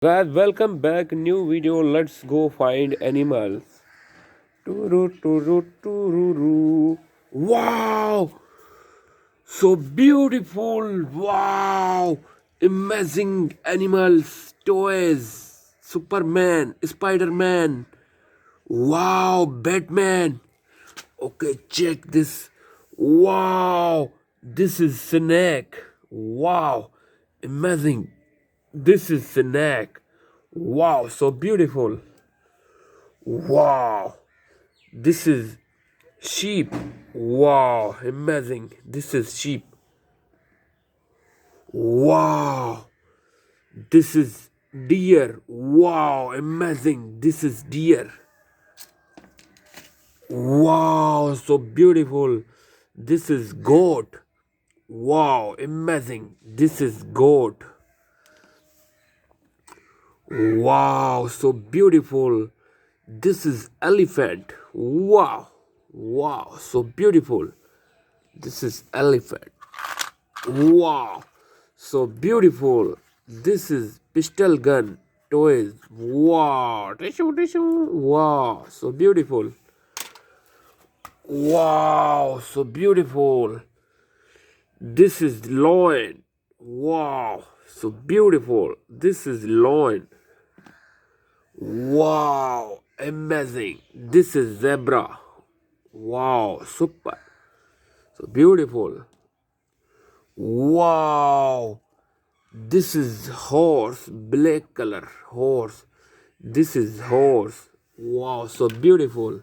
Guys, welcome back. New video. Let's go find animals. Turu, turu, tururu. Wow! So beautiful! Wow! Amazing animals, toys, Superman, Spider Man. Wow! Batman. Okay, check this. Wow! This is snake. Wow! Amazing. This is snake. Wow, so beautiful. Wow. This is sheep. Wow, amazing. This is sheep. Wow. This is deer. Wow, amazing. This is deer. Wow, so beautiful. This is goat. Wow, amazing. This is goat. Wow, so beautiful. This is elephant. Wow. Wow, so beautiful. This is elephant. Wow, so beautiful. This is pistol gun toys. Wow, tissue, tissue. Wow, so beautiful. Wow, so beautiful. This is lion. Wow, so beautiful. This is lion. Wow, amazing. This is zebra. Wow, super. So beautiful. Wow. This is horse, black color horse. This is horse. Wow, so beautiful.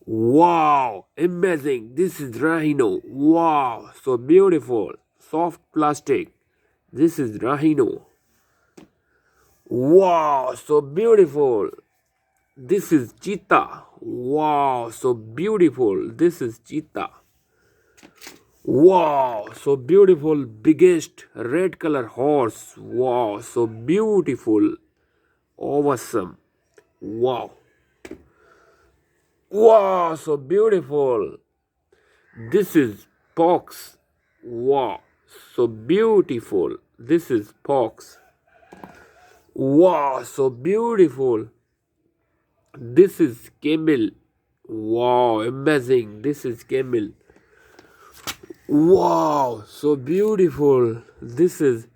Wow, amazing. This is rhino. Wow, so beautiful. Soft plastic. This is rhino. Wow, so beautiful. This is cheetah. Wow, so beautiful. This is cheetah. Wow, so beautiful. Biggest red color horse. Wow, so beautiful. Awesome. Wow. Wow, so beautiful. This is fox. Wow, so beautiful. This is fox. Wow, so beautiful. This is camel. Wow, amazing. This is camel. Wow, so beautiful. This is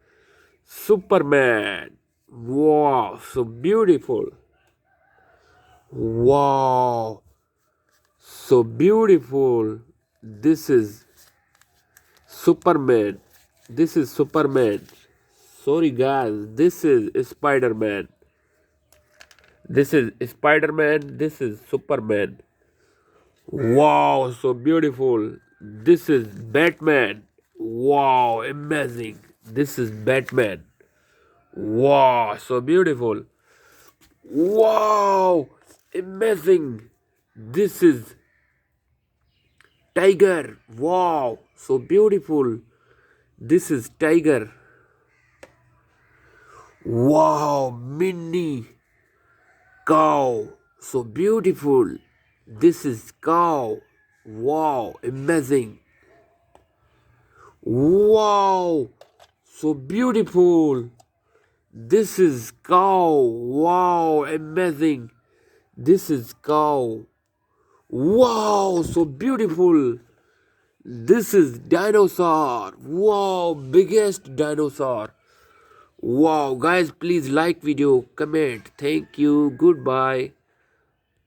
Superman. Wow, so beautiful. Wow, so beautiful. This is Superman. This is Superman. Sorry, guys. This is Spider-Man. This is Spider-Man. This is Superman. Wow, so beautiful. This is Batman. Wow, amazing. This is Batman. Wow, so beautiful. Wow, amazing. This is Tiger. Wow, so beautiful. This is Tiger. Wow, mini cow. So beautiful. This is cow. Wow, amazing. Wow, so beautiful. This is cow. Wow, amazing. This is cow. Wow, so beautiful. This is dinosaur. Wow, biggest dinosaur. Wow, guys, please like video, comment. Thank you. Goodbye.